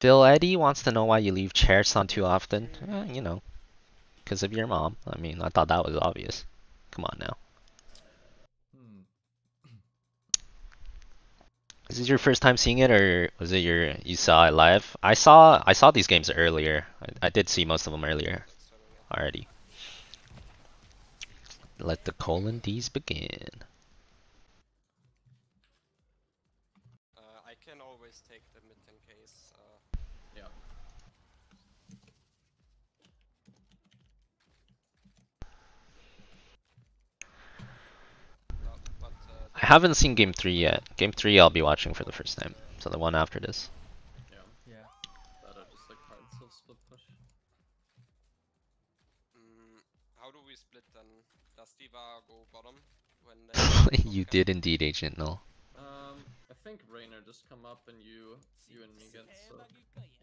Bill Eddie wants to know why you leave chairs on too often. You know, because of your mom. I mean, I thought that was obvious. Come on now. Hmm. Is this your first time seeing it, or was it you saw it live? I saw these games earlier. I did see most of them earlier already. Let the colon D's begin. I can always take the mid in case. Yeah. I haven't seen game 3 yet. Game 3 I'll be watching for the first time. So the one after this. Yeah. Yeah. That are just like hard self split push. How do we split then? Does Diva go bottom when they You did indeed, Agent Null. I think Rainer just come up and you and me get so.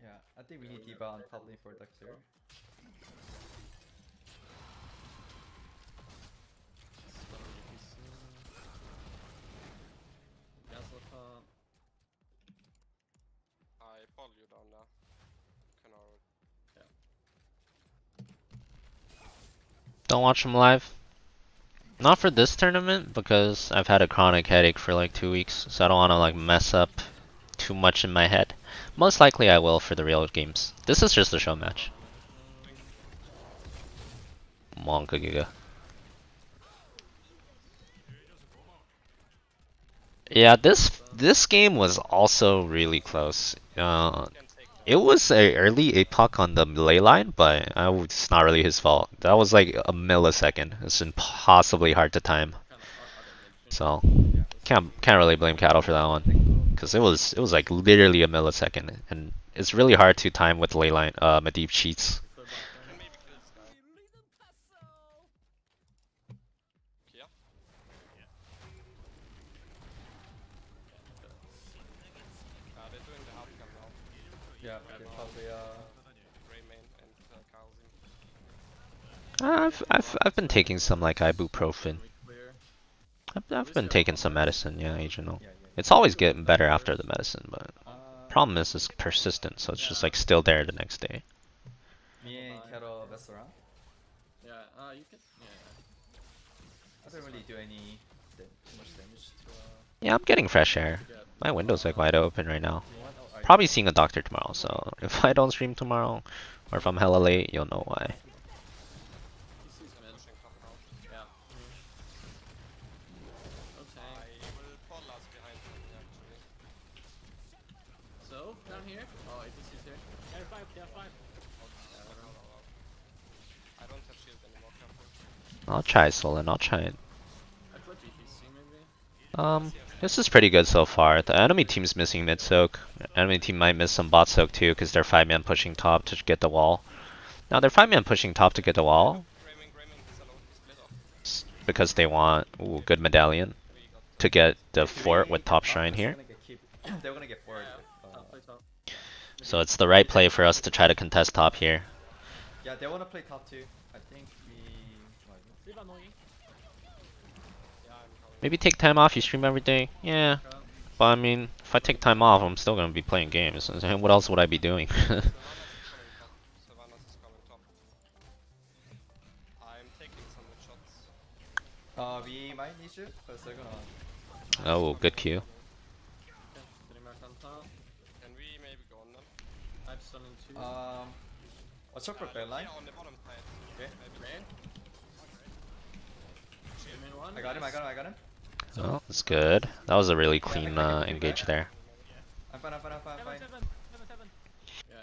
Yeah, I think we need Diva on top lane for the clear. I pull you down there. Can Don't watch them live. Not for this tournament because I've had a chronic headache for like 2 weeks, so I don't want to like mess up too much in my head. Most likely I will for the real games. This is just a show match. Monka Giga. Yeah, this game was also really close. It was a early APOC on the ley line, but it's not really his fault. That was like a millisecond. It's impossibly hard to time. So can't really blame Cattle for that one, because it was like literally a millisecond, and it's really hard to time with ley line Medivh cheats. maybe kill this guy. Kia? They're doing the outcome now. Yeah, they probably Grey main and Kaozi. I've been taking some like ibuprofen. Clear. I've been taking some medicine, yeah, Agent Null. yeah, yeah. It's always getting better after the medicine, but Uh, problem is it's persistent, so it's just like still there the next day. me and Carol mess around. Yeah, you can. Yeah. I don't really do any too much damage to Yeah, I'm getting fresh air. To get, My window's like wide open right now. one. Oh, Probably seeing a doctor tomorrow, so if I don't stream tomorrow, or if I'm hella late, you'll know why. PC's mid. Pushing top now. Yeah. Okay. I will pull us behind him actually. So down here. Oh, ATC's here. I don't have shield anymore, careful. I'll try Solon, I'll try it. I flip ETC maybe. This is pretty good so far. The enemy team's missing mid soak. Enemy team might miss some bot soak too, because they're 5-man pushing top to get the wall. Now they're 5-man pushing top to get the wall, Greymane, solo, split off. because they want good medallion We got to get the fort with top shrine here. They're gonna get forward. Top, play top. So it's the right play for us to try to contest top here. Yeah, they wanna play top too. I think we. Yeah, I'm coming. Maybe take time off, you stream every day? Yeah. But I mean, if I take time off, I'm still gonna be playing games. What else would I be doing? Sylvanas is coming top. I'm taking some mid shots. We might need you, because they're gonna. Oh, good Q. Okay, getting back on top. Can we maybe go on them? I'm stunning two. Watch out for bad line. Yeah, on the bottom side. Okay. Rain. Main one. I got him. I got him. Oh, that's good. That was a really clean engage there. I'm fine. Yeah.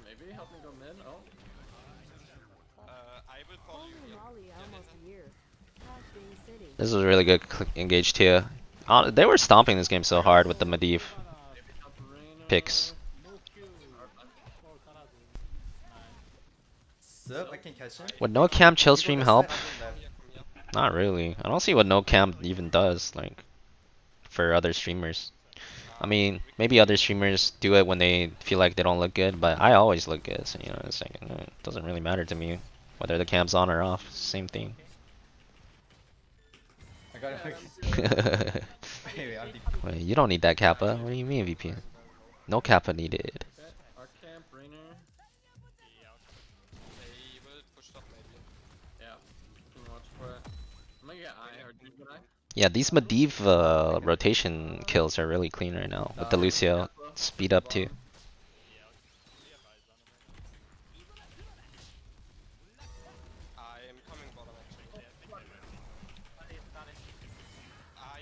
Maybe help me go mid. Oh. I will follow you here. Molly almost a year. Crashing city. This was a really good engage too. They were stomping this game so hard with the Medivh Maybe help Rainer. picks. Sup, I can catch him. Would no cam chill People stream that help? snap in left. Not really. I don't see what no cam even does, like, for other streamers. I mean, maybe other streamers do it when they feel like they don't look good, but I always look good, so you know, it's like, it doesn't really matter to me whether the cam's on or off. Same thing. I got him. Wait, Anyway, I'm you don't need that Kappa. What do you mean, VP? No kappa needed. Okay, our camp, Rainer. They will push top maybe. Yeah, can you watch for it? I'm gonna get eye or do I? Yeah, these Medivh rotation kills are really clean right now with the Lucio speed up too. I am coming bottom actually.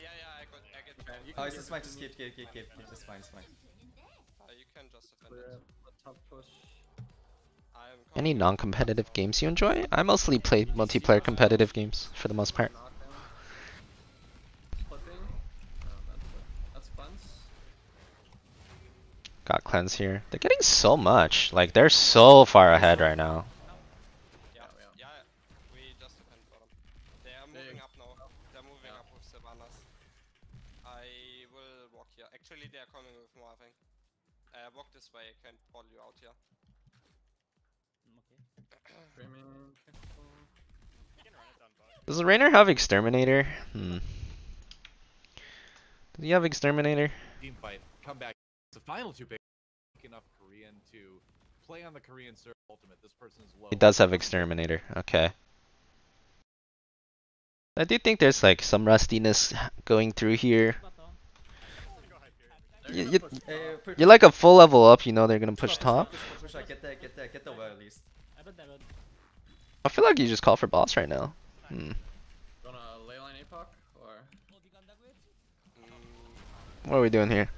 Yeah, I get Okay, you Oh, can it's get just fine. Just the keep. It's fine. It's fine. You can just defend clear it. up, top push. I am Any coming. non-competitive games you enjoy? I mostly play multiplayer competitive games for the most part. Knockdown. Clipping. Oh, that's fun. Got cleanse here. They're getting so much. Like they're so far ahead right now. Yeah, we just defend bottom. They are moving up now. They're moving up with Sylvanas. I will walk here. Actually, they are coming with more, I think. Walk this way, I can pull you out here. Screaming. Does the Rainer have Exterminator? Does he have Exterminator? Team fight, come back. The final two big enough Korean to play on the Korean server ultimate. This person is low. He does have Exterminator. Okay. I do think there's like some rustiness going through here. You're like a full level up, you know they're gonna push top. Push. Get the well at least. I feel like you just call for boss right now. Gonna leyline APOC or? What are we doing here?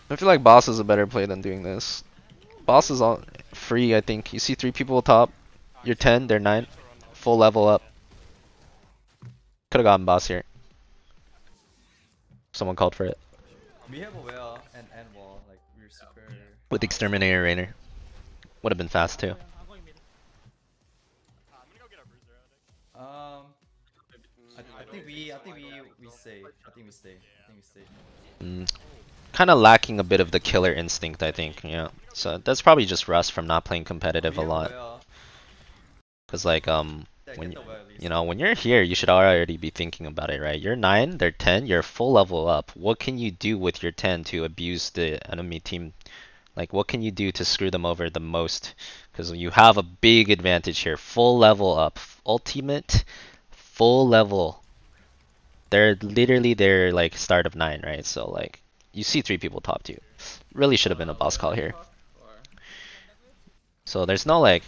I feel like boss is a better play than doing this. Boss is all free, I think. You see 3 people top. You're 10, they're 9. Full level up. Could've gotten boss here. Someone called for it. We have a well and wall. Like we're super. With Exterminator Rainer. Would've been fast too. I think we stay. I think we stay. Kind of lacking a bit of the killer instinct, I think. Yeah. So that's probably just Rust from not playing competitive a lot. Cause like when when you're here, you should already be thinking about it, right? You're 9, they're 10, you're full level up. What can you do with your 10 to abuse the enemy team? Like, what can you do to screw them over the most? Because you have a big advantage here. Full level up. Ultimate, full level. They're literally their, like, start of 9, right? So, like, you see 3 people top 2. Really should have been a boss call here. So there's no, like...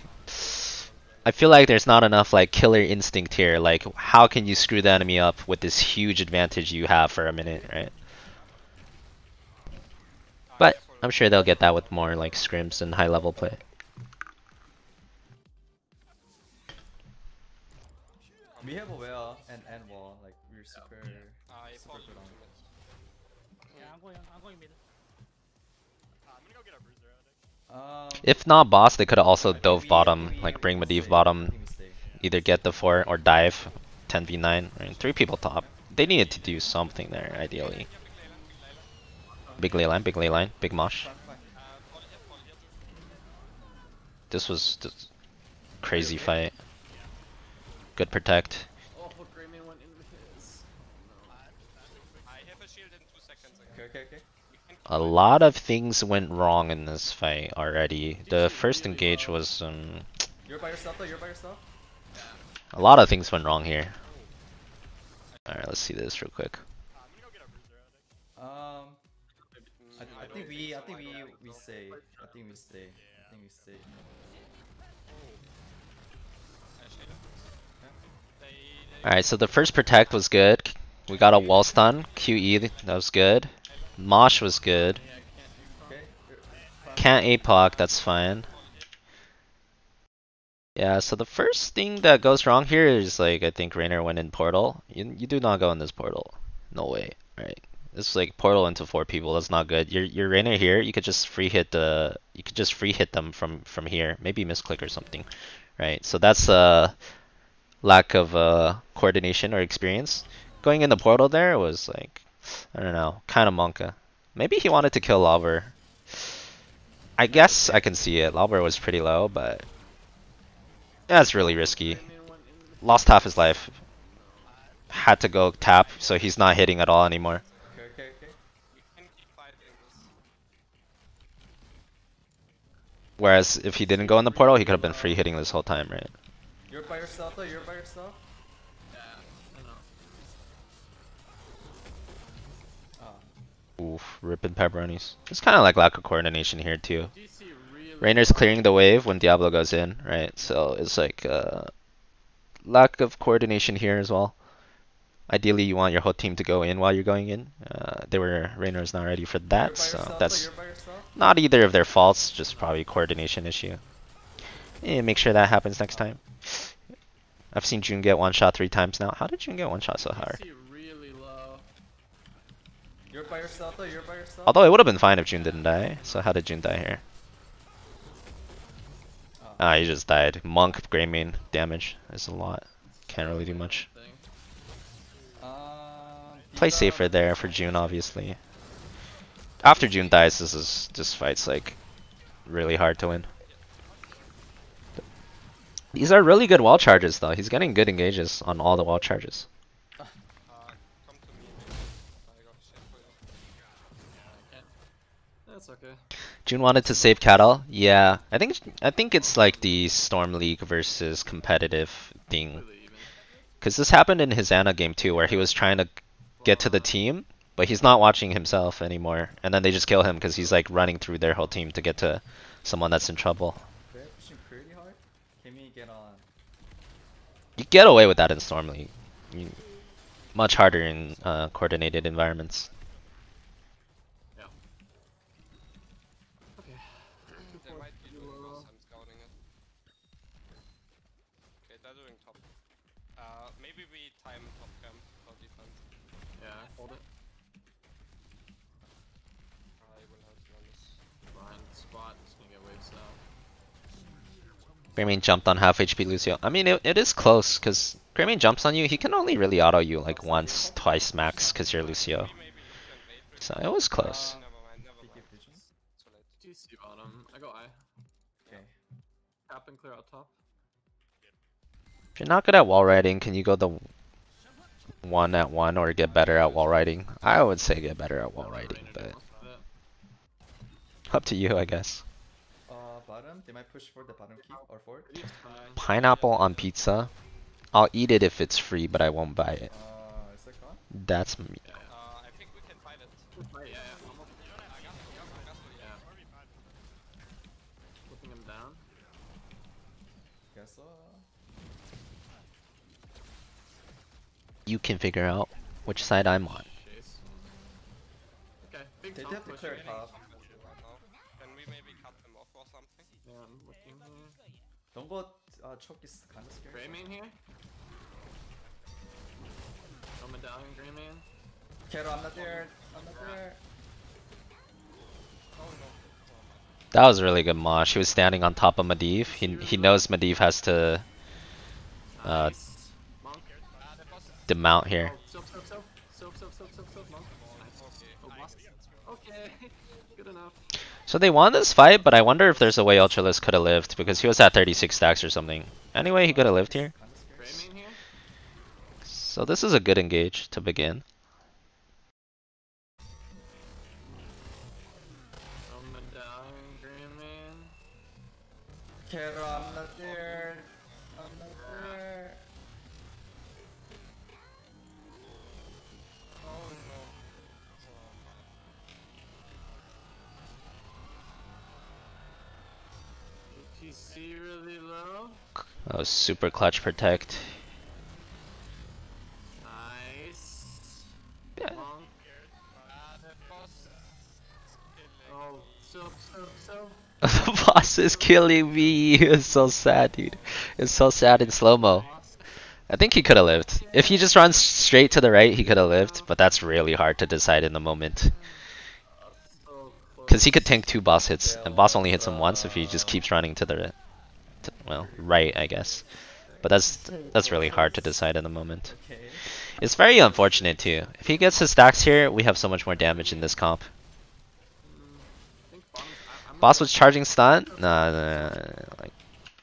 I feel like there's not enough, like, killer instinct here. Like, how can you screw the enemy up with this huge advantage you have for a minute, right? But I'm sure they'll get that with more like scrims and high level play. We have a well and wall. Like we're super. Super good on it. If not boss, they could have also dove bottom, like bring Medivh bottom, either get the 4 or dive 10v9. I mean, 3 people top. They needed to do something there, ideally. Big ley line, big mosh. This was just crazy fight. Good protect. Oh, Grayman went into his. I have a shield in 2 seconds again. Okay. A lot of things went wrong in this fight already. The first engage was You're by yourself though. a lot of things went wrong here. Alright, let's see this real quick. I think we stay. Alright, so the first protect was good. We got a wall stun, QE, that was good. Mosh was good. Can't APOC, that's fine. Yeah, so the first thing that goes wrong here is like I think Rainer went in portal. You do not go in this portal. No way, right? It's like portal into 4 people, that's not good. Your Rainer here, you could just free hit them from here. Maybe misclick or something. Right? So that's lack of coordination or experience. Going in the portal there was like, I don't know, kind of monka. Maybe he wanted to kill Lauber. I guess I can see it. Lauber was pretty low, but that's really risky. Lost half his life. Had to go tap, so he's not hitting at all anymore. Okay. Whereas if he didn't go in the portal, he could have been free hitting this whole time, right? You're by yourself though, you're by yourself? Yeah, I know. Oof, ripping pepperonis. It's kind of like lack of coordination here too. DC really Rainer's clearing the wave when Diablo goes in, right? So it's like lack of coordination here as well. Ideally, you want your whole team to go in while you're going in. Rainer's not ready for that, so that's not either of their faults, just probably a coordination issue. Make sure that happens next time. I've seen June get one shot 3 times now. How did June get one shot so hard? DC really low. You're by yourself though, you're by yourself? Although it would have been fine if June didn't die. So how did June die here? Ah, he just died. Monk, Greymane, damage is a lot. Can't really do much. Play safer there for June, obviously. After June dies, this fight's like really hard to win. These are really good wall charges, though. He's getting good engages on all the wall charges. Come to me. I got shit for you. That's okay. June wanted to save Cattle. Yeah, I think it's like the Storm League versus competitive thing. Cause this happened in his Ana game too, where he was trying to get to the team, but he's not watching himself anymore, and then they just kill him because he's like running through their whole team to get to someone that's in trouble. They're pushing pretty hard. Can we get on? You get away with that in Storm League. Much harder in coordinated environments. Yeah. Okay. They might be doing this, I'm scouting it. Okay, they're doing top. Maybe we time top camp for defense. Yeah, hold it. I will help you on this. Behind spot, just gonna get waves out. Greymane jumped on half HP Lucio. I mean, it is close, because Greymane jumps on you, he can only really auto you like once, twice max, because you're Lucio. So it was close. Never mind. Too late. DC bottom. I go I. Okay. Tap and clear out top. If you're not good at wall riding, can you go the 1-at-1 or get better at wall riding? I would say get better at wall riding, but up to you, I guess. Bottom? They might push for the bottom key or forward? Pineapple on pizza. I'll eat it if it's free, but I won't buy it. Is that gone? That's me. I think we can fight it. Yeah, almost. Yeah. Flipping him down. Guess so. You can figure out which side I'm on. Chase. Okay, big They top have to push. clear top. Right now. Can we maybe cut them off or something? Yeah, I'm looking here. Don't go, choke is kinda scary. Greymane here. No medallion, Greymane. Kero, I'm not there. I'm not there. That was a really good mosh. He was standing on top of Medivh. He knows Medivh has to Nice. Monk. demount here. Oh, soap, monk. Nice. Oh, boss. Okay, good enough. So they won this fight, but I wonder if there's a way Ultralisk could have lived, because he was at 36 stacks or something. Anyway, he could have lived here. Greymane here. So this is a good engage to begin. No medallion, Greymane. Kero, I'm not there. I'm not there. Oh no. TC really low. That was super clutch protect. Nice. Yeah. Monk. Oh, so. The boss is killing me. It's so sad, dude. It's so sad in slow-mo. I think he could have lived. If he just runs straight to the right, he could have lived, but that's really hard to decide in the moment. Because he could tank 2 boss hits, and boss only hits him once if he just keeps running to the well, right, I guess. But that's really hard to decide in the moment. Okay. It's very unfortunate too. If he gets his stacks here, we have so much more damage in this comp. Boss was charging stun? Nah, like,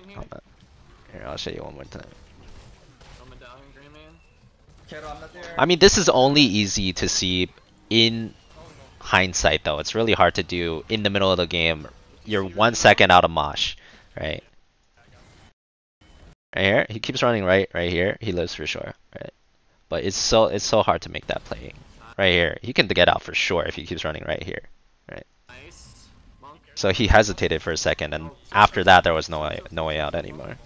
here, I'll show you one more time. No medallion, Greymane. Kero, I'm not there. I mean, this is only easy to see in hindsight, though. It's really hard to do in the middle of the game you're 1 second out of Mosh, right? Right here, he keeps running right here. He lives for sure, right? But it's so hard to make that play. Right here, he can get out for sure if he keeps running right here, right? Nice. Monk. So he hesitated for a second, and after that there was no way out anymore.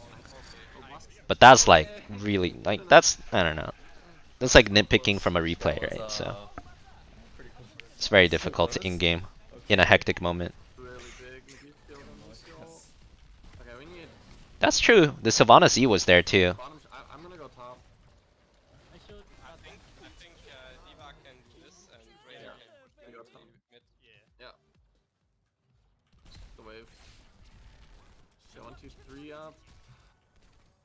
But that's like really like that's I don't know. That's like nitpicking from a replay, right? So Pretty cool. it's very difficult in game in a hectic moment. Really big. Maybe field on this goal. Okay, we need That's true. The Sylvanas E was there too. bottom. I'm gonna go top. I think Diva can do this and Raider can Go do top. mid. Yeah. The wave. Okay, 1, 2, 3 up.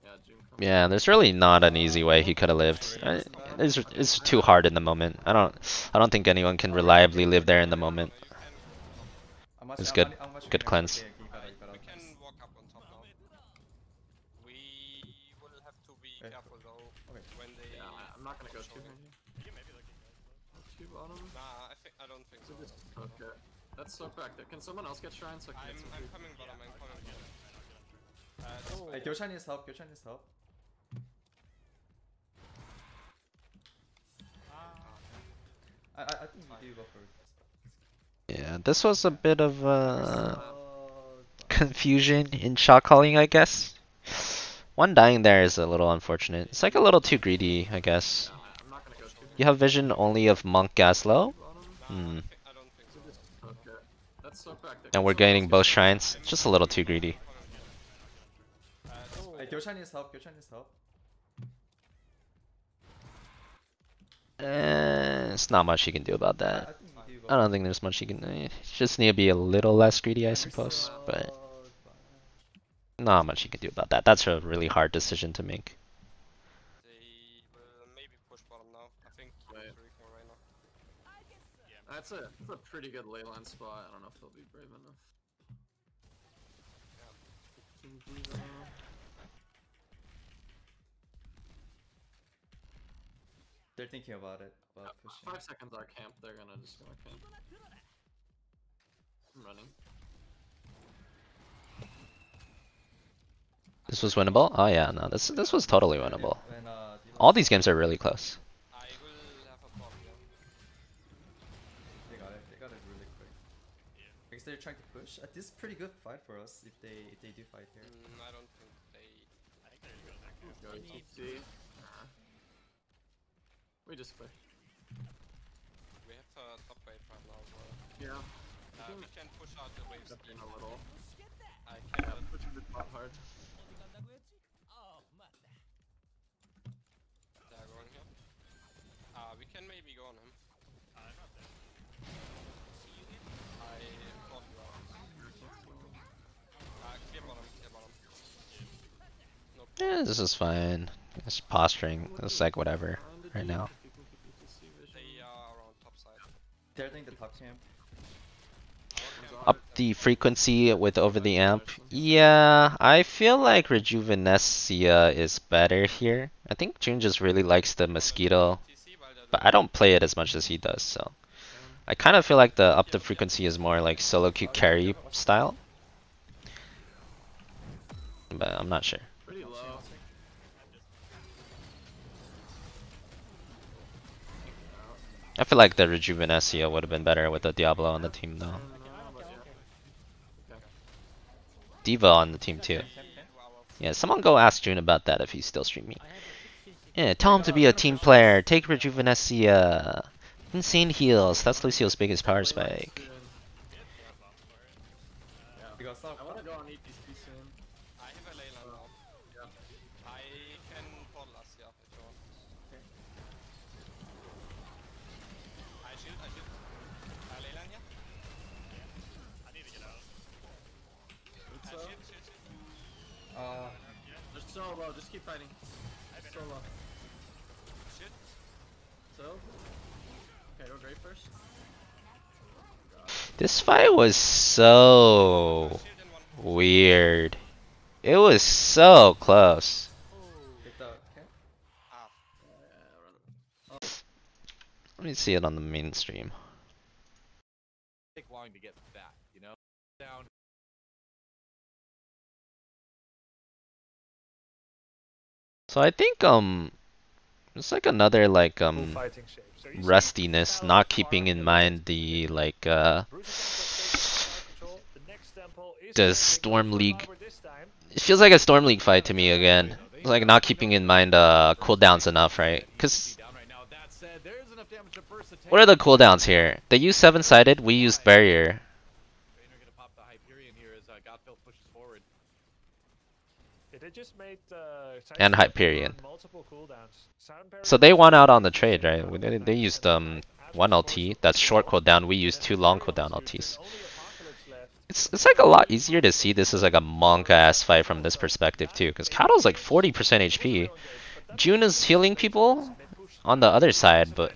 Yeah, June comes. Yeah, there's really not an easy way he could have lived. It's too hard in the moment. I don't think anyone can reliably live there in the moment. It's good. Good cleanse. Okay, you gotta. We can walk up on top now. We will have to be Okay. careful though Okay. when they. Yeah, I'm not gonna go too heavy. Two bottom. Nah, I don't think so. Okay. That's so back there. Can someone else get shrine so I can get some I'm food? coming bottom. I'm coming bottom. Hey, Gyoshan needs help. Gyoshan needs help. I think you do go for it. Yeah, this was a bit of confusion in shot calling, I guess. One dying there is a little unfortunate. It's like a little too greedy, I guess. I'm not gonna go too You have vision only of Monk Gaslow? Hmm. I don't think so. Okay. That's so back there. And we're gaining both shrines. Just a little too greedy. Hey, Gyoshan needs help. Gyoshan needs help. It's not much he can do about I that. think you do go. I don't think there's much he can. Just need to be a little less greedy, I suppose. But not much he can do about that. That's a really hard decision to make. They will maybe push bottom now. I think Wait. Rico right now. That's a pretty good ley line spot. I don't know if they'll be brave enough. They're thinking about it, about pushing. 5 seconds our camp. They're just gonna camp. I'm running. This was winnable? Oh yeah, no, this was totally winnable. When, All these games are really close. I will have a pop here. They got it. They got it really quick. Because they're trying to push. This is a pretty good fight for us if they do fight here. I don't think they. Go TC. We just play. We have top wave right now as well. Yeah. We can push out the waves Up in a little. I Yeah, can. push a bit hard. They're going here. We can maybe go on him. I thought you are. Clear bottom, clear bottom. No Yeah, this is fine. It's posturing. It's like whatever right now. They are around top side. They're doing the top camp. Up the frequency with over the amp. Yeah, I feel like Rejuvenescia is better here. I think June just really likes the mosquito, TC while they're but I don't play it as much as he does, so. I kind of feel like the up the frequency is more like solo queue carry style. But I'm not sure. Pretty low. I feel like the Rejuvenescia would have been better with the Diablo on the team though. Diva on the team too. Yeah, someone go ask June about that if he's still streaming. Yeah, tell him to be a team player. Take Rejuvenescia. Insane heals. That's Lucio's biggest power spike. Because I wanna go on EPC soon. I have a ley line now. I can portal us, yeah, if you want. I shield. Ley line here. Shield. They're so low, just keep fighting. So low. Shield. So? Okay, go great first. This fight was so Shield in one. weird. It was so close. take the camp. Let me see it on the main stream. Take long to get that, you know? Down. So I think it's like another like fighting shape. So you see rustiness, not keeping farm in a mind bit. the like Bruiser Tank got taken from side control. The next tempo is the going to go Storm for League. Lauer this time. It feels like a Storm League fight to me again. It's like not keeping in mind cooldowns enough, right? Cause what are the cooldowns here? They use 7-sided, we used barrier. Yeah, they just made And Sidestep Hyperion. burn multiple cooldowns. Sound So barrier they was won out on destroyed the at the trade, same right? time They, at they used 9:35, as one was LT. Force That's as short well. cooldown. We And used then 2 long Hyperion cooldown was used. LTs. There's only Apocalypse left. It's like a lot easier to see this as like a Monka ass fight from this perspective too, because Kato's like 40% HP. June is healing people on the other side, but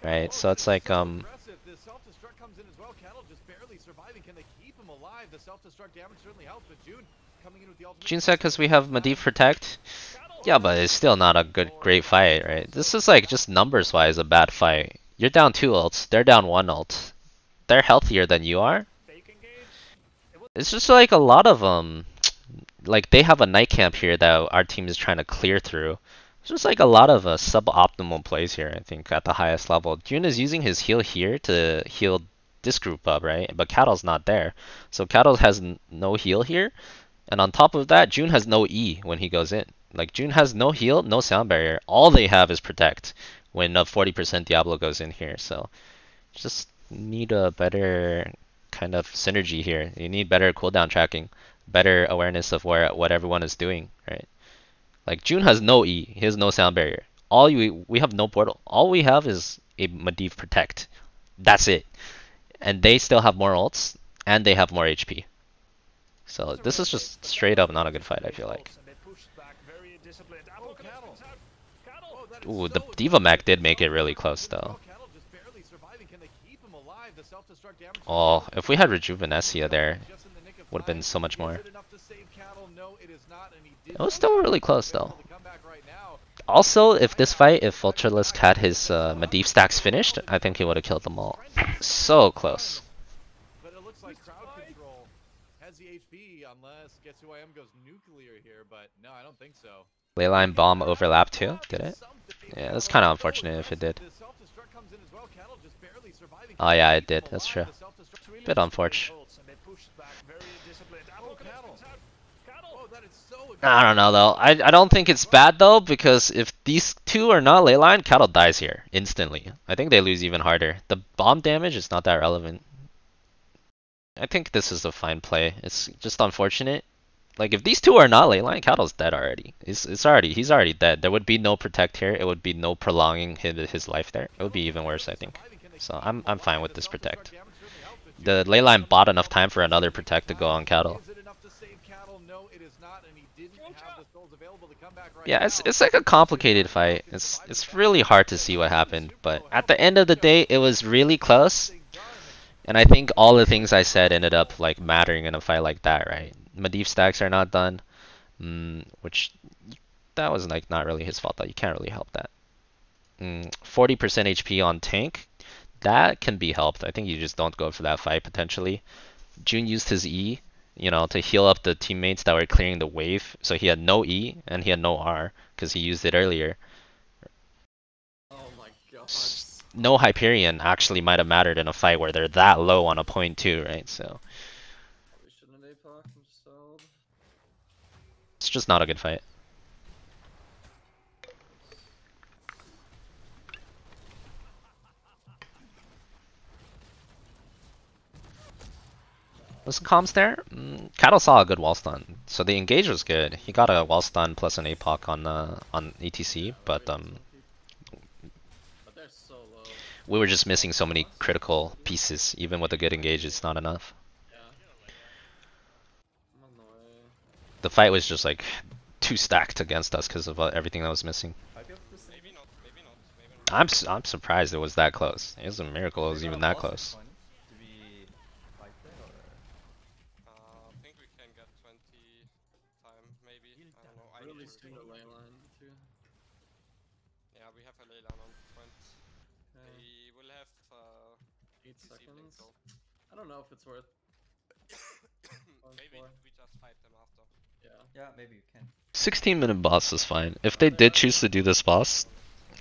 right, so it's like The self-destruct comes in as well. Cattle just barely surviving. Can they keep him alive? The self-destruct damage certainly helps, but June coming in with the ultimate. June said because we have Medivh Protect. Yeah, but it's still not a great fight, right? This is like just numbers wise a bad fight. You're down 2 ults, they're down 1 ult. They're healthier than you are. It's just like a lot of like they have a night camp here that our team is trying to clear through. It's just like a lot of suboptimal plays here, I think, at the highest level. June is using his heal here to heal this group up, right? But Cattle's not there. So Cattle has no heal here. And on top of that, June has no E when he goes in. Like, June has no heal, no sound barrier. All they have is protect when a 40% Diablo goes in here. So just need a better kind of synergy here. You need better cooldown tracking, better awareness of what everyone is doing, right? Like June has no E, he has no sound barrier. We have no portal. All we have is a Medivh protect. That's it. And they still have more ults and they have more HP. So this is just straight up not a good fight, I feel like. Ooh, the Diva Mech did make it really close though. Oh, if we had Rejuvenescia there, would have been so much more. It was still really close though. Also, if this fight, if Ultralisk had his Medivh stacks finished, I think he would have killed them all. So close. But it looks like crowd control has the HP unless Guess Who I Am goes nuclear here, but no, I don't think so. Leyline bomb overlap too, did it? Yeah, that's kind of unfortunate if it did. Oh yeah, it did, that's true. Bit unfortunate. I don't know though. I don't think it's bad though, because if these two are not leyline, Cattle dies here instantly. I think they lose even harder. The bomb damage is not that relevant. I think this is a fine play. It's just unfortunate. Like if these two are not leyline, Cattle's dead already. He's already dead. There would be no protect here. It would be no prolonging his life there. It would be even worse, I think. So I'm fine with this protect. The leyline bought enough time for another protect to go on Cattle. Yeah, it's like a complicated fight. It's really hard to see what happened, but at the end of the day, it was really close. And I think all the things I said ended up like mattering in a fight like that, right? Medivh stacks are not done, which that was like not really his fault. Though you can't really help that. 40% HP on tank, that can be helped. I think you just don't go for that fight potentially. June used his E, you know, to heal up the teammates that were clearing the wave. So he had no E and he had no R because he used it earlier. Oh my god. No Hyperion actually might have mattered in a fight where they're that low on a point too, right? So it's just not a good fight. Was the comms there? Cattle saw a good wall stun, so the engage was good. He got a wall stun plus an APOC on ETC, but But they're so low. we were just missing so many critical pieces. Even with a good engage, it's not enough. Yeah. I'm on the way. The fight was just like too stacked against us because of everything that was missing. Maybe not, maybe not, maybe not. I'm surprised it was that close. It was a miracle it was even that close. Do we fight that or? I think we can get 20 time, maybe. I don't know. I Really need to single ley line too. Yeah, we have a leyline on point. Okay. They will have 8 this evening, seconds. so I don't know if it's worth. Maybe we just fight them after. Yeah, maybe you can. 16-minute boss is fine. If they did choose to do this boss,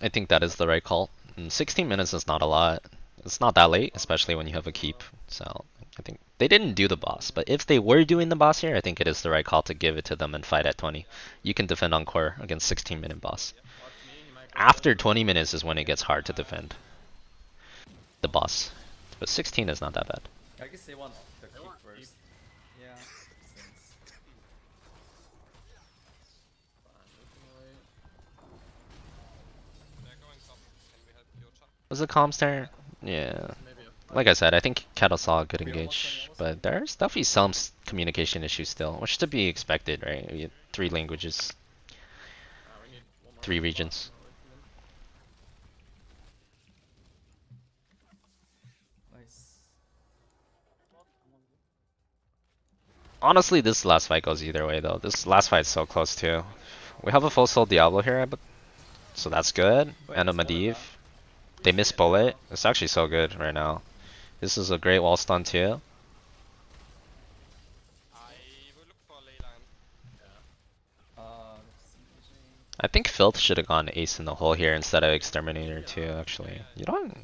I think that is the right call. And 16 minutes is not a lot. It's not that late, especially when you have a keep. So I think they didn't do the boss, but if they were doing the boss here, I think it is the right call to give it to them and fight at 20. You can defend on core against 16-minute boss. After 20 minutes is when it gets hard to defend the boss, but 16 is not that bad. I guess they want the keep first. Yeah, makes sense. They're going top. Can we help Yocha? Was it comms there? Yeah. Like I said, I think Kettle saw a good engage, but there's definitely some communication issues still, which to be expected, right? We had 3 languages, 3 regions. Nice. Honestly, this last fight goes either way though. This last fight's so close too. We have a full soul Diablo here, but so that's good. And a Medivh. They miss bullet. It's actually so good right now. This is a great wall stun too. I will look for ley line. I think Filth should have gone ace in the hole here instead of Exterminator too, actually. You don't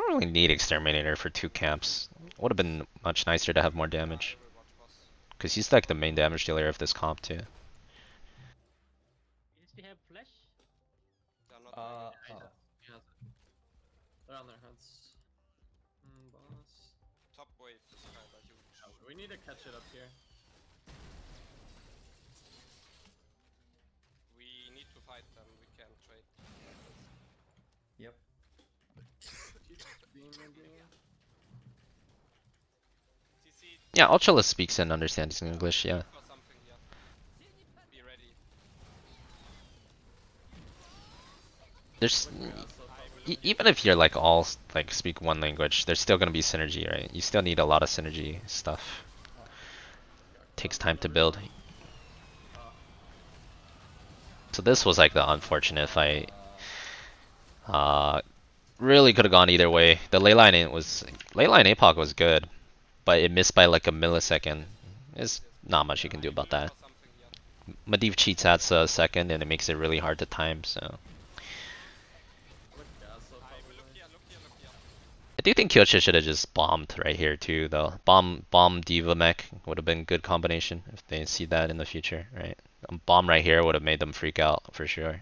really need Exterminator for 2 camps. Would have been much nicer to have more damage. I will watch boss. Because he's like the main damage dealer of this comp too. Does he have flash? They're not doing it. They're on their heads. Boss. Top wave is kinda huge. We need to catch it up here. We need to fight them, we can't trade. Yep. CC Yeah, Ultralist speaks and understands English, yeah. for something here. Be ready. There's even if you're like all like speak one language, there's still gonna be synergy, right? You still need a lot of synergy stuff. Takes time to build. So this was like the unfortunate fight. Really could have gone either way. The leyline APOC was good, but it missed by like a millisecond. There's not much you can do about that. For something here. Medivh cheats at a second, and it makes it really hard to time. So I will look here, look here, look here. I do think Kyocha should have just bombed right here too, though. Bomb Diva mech would have been a good combination if they see that in the future, right? A bomb right here would have made them freak out for sure.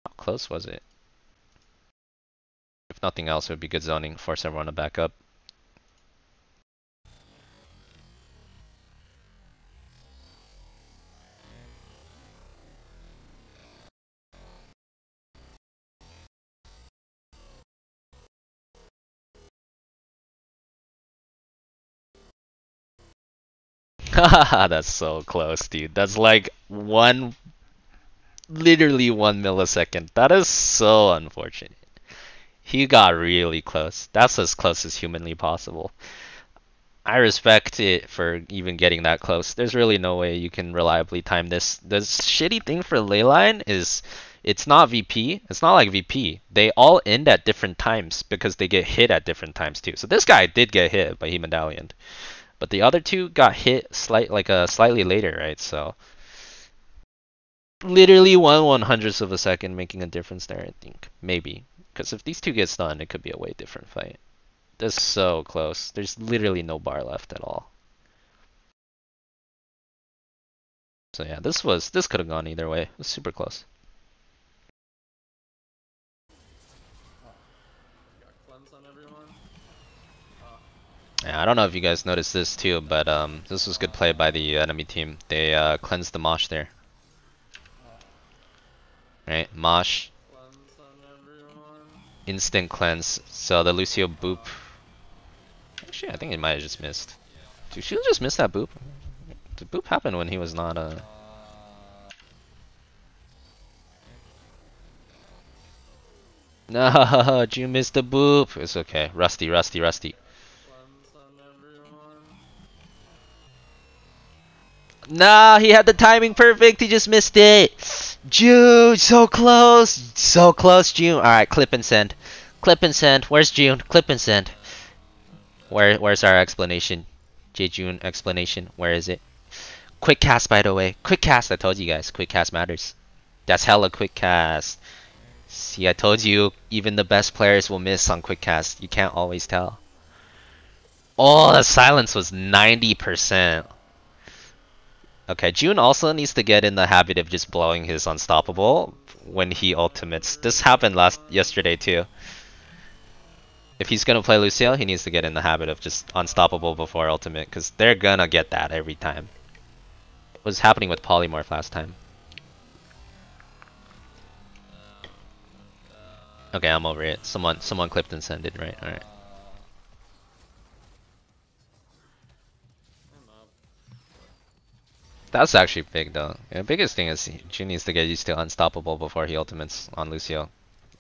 How close was it? If nothing else, it would be good zoning, force everyone to back up. Haha, that's so close, dude. That's like literally 1 millisecond. That is so unfortunate. He got really close. That's as close as humanly possible. I respect it for even getting that close. There's really no way you can reliably time this. The shitty thing for Leyline is it's not VP. It's not like VP. They all end at different times because they get hit at different times too. So this guy did get hit, but he medallioned. But the other two got hit slightly later, right? So literally 1/100th of a second making a difference there, I think. Maybe. Because if these two get stunned, it could be a way different fight. This is so close. There's literally no bar left at all. So yeah, this could have gone either way. It was super close. Got cleanse on everyone. Yeah, I don't know if you guys noticed this too, but this was good play by the enemy team. They cleansed the Mosh there. Right, Mosh. Cleanse on everyone. Instant cleanse. So the Lucio boop. Actually, I think he might have just missed. Dude, she just missed that boop. The boop happened when he was not No, you missed the boop. It's okay. Rusty. Cleanse on everyone. Nah, he had the timing perfect. He just missed it. June, so close. So close, June. Alright, clip and send. Clip and send. Where's June? Clip and send. Where's our explanation? Jejun explanation. Where is it? Quick cast, by the way. Quick cast. I told you guys. Quick cast matters. That's hella quick cast. See, I told you, even the best players will miss on quick cast. You can't always tell. Oh, the silence was 90%. Okay, June also needs to get in the habit of just blowing his unstoppable when he ultimates. This happened yesterday too. If he's gonna play Lucio, he needs to get in the habit of just unstoppable before ultimate, because they're gonna get that every time. It was happening with Polymorph last time. Okay, I'm over it. Someone clipped and sent it, right? Alright. That's actually big though. The biggest thing is Jun needs to get used to unstoppable before he ultimates on Lucio.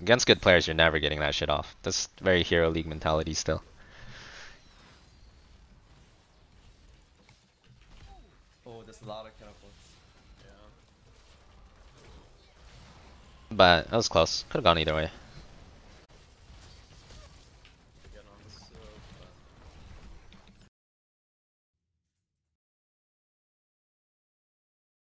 Against good players, you're never getting that shit off. That's very Hero League mentality still. Oh, there's a lot of catapults. But that was close. Could have gone either way.